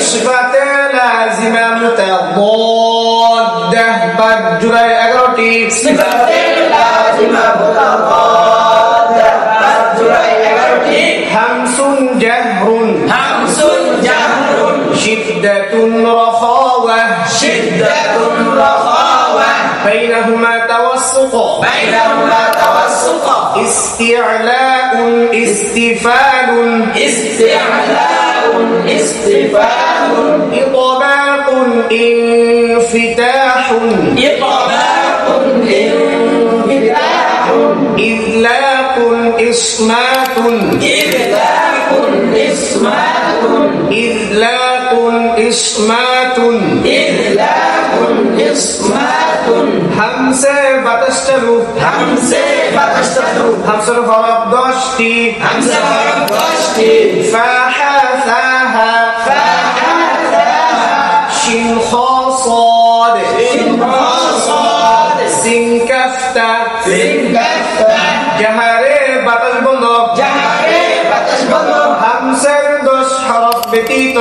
সিফাতে লাযিমা মুতাদাদ্দা বাদ জুড়ায় 11টি সিফাতে লাযিমা মুতাদাদ্দা বাদ জুড়ায় 11টি হামসুন জাহরুন শিদ্দাতুন রাখাওয়া بينهما توسط استعلاء استفال إطباق انفتاح إذلاق إصمات হামসে বাতাসচালু হামসের হরফ 10টি ফাহা সাহা শিন খ صاد সিন কাফতা জাহারে বাতাস বন্ধ হামসের 10 হরফ ব্যতীত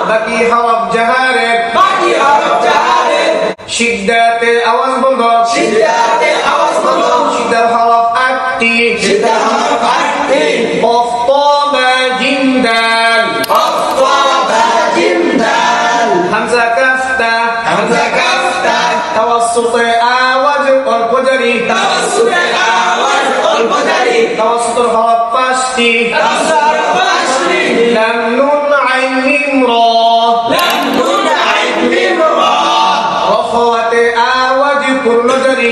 বাকি হরফ জাহারে শিদ্দাতে আওয়াজ বন্ধ শিদ্দার হরফ 8টি কফ তা জিম দাল হামজা কাফতা তাওয়াসসুতে আওয়াজ অল্প জারি তাওয়াসসুতের হরফ 5টি লাম নুন আইন মিম রা রখাওয়াতে আওয়াজ পূর্ণ জারি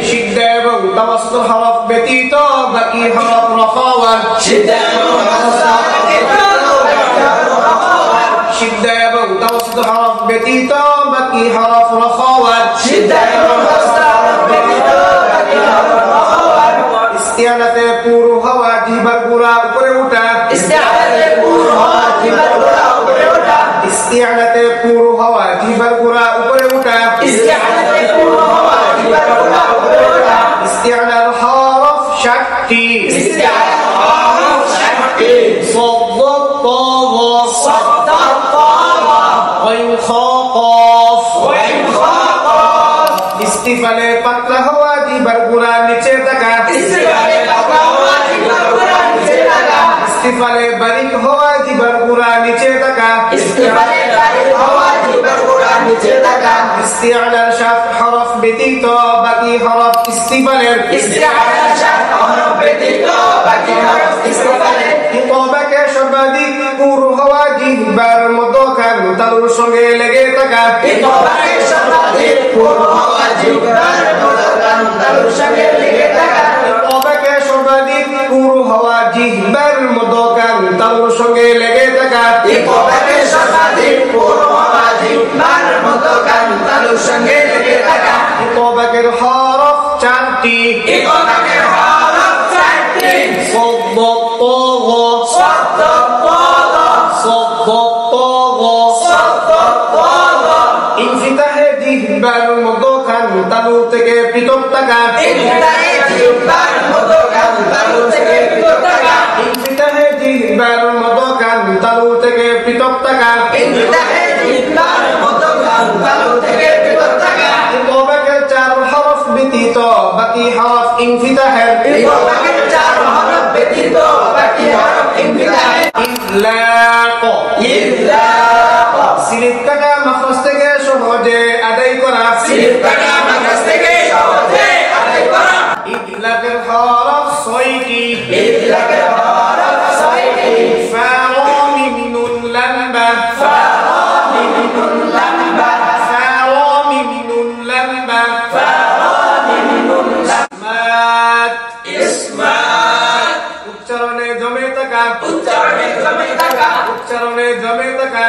শিদ্দা এবং তাওয়াসসুতের হরফ ব্যতীত বাকি হরফ রখাওয়া শিদ্দা এবং তাওয়াসসুতের হরফ ব্যতীত বাকি হরফ রখাওয়া ইস্তিয়ালাতে পুরু হওয়া জিহ্বার গুড়া উপরে ওঠা ইস্তিয়ালাতে পুরু হওয়া জিহ্বার গুড়া উপরে ওঠা ইস্তিয়ালার হরফ 60টি صد طاغ غين خا قاف ইস্তিফালে পাতলা হওয়া জিহ্বার গুড়া নিচে থাকা ইস্তিফালে বারিক হওয়া জিহ্বার গুড়া নিচে থাকা ইস্তিয়ালার 7 হরফ ব্যতীত বাকি হরফ ইস্তিফালের ইতবাকে সর্বাধিক পুরু হওয়া জিহ্বার মধ্যখান তালুর সঙ্গে লেগে থাকা ইতবাকে সর্বাধিক পুরু হওয়া জিহ্বার মধ্যখান তালুর সঙ্গে লেগে থাকা ইতবাকে সর্বাধিক পুরু হওয়া জিহ্বার মধ্যখান তালুর সঙ্গে লেগে থাকা ইতবাকে সর্বাধিক পুরু হওয়া জিহ্বার মধ্যখান তালুর সঙ্গে লেগে থাকা ইতবাকের হরফ 4টি ইনফিতাহে জিহ্বার মধ্যখান তালু থেকে পৃথক থাকা ইনফিতাহে জিহ্বার মধ্যখান তালু থেকে পৃথক থাকা ইতবাকের 4 হরফ ব্যতীত বাকি হরফ ইনফিতাহের ইতলাক সিলিপ কাটা মাখরাজ থেকে সহজে আদায় করা ইতলাকের হরফ 6টি উচ্চারণে জমে থাকা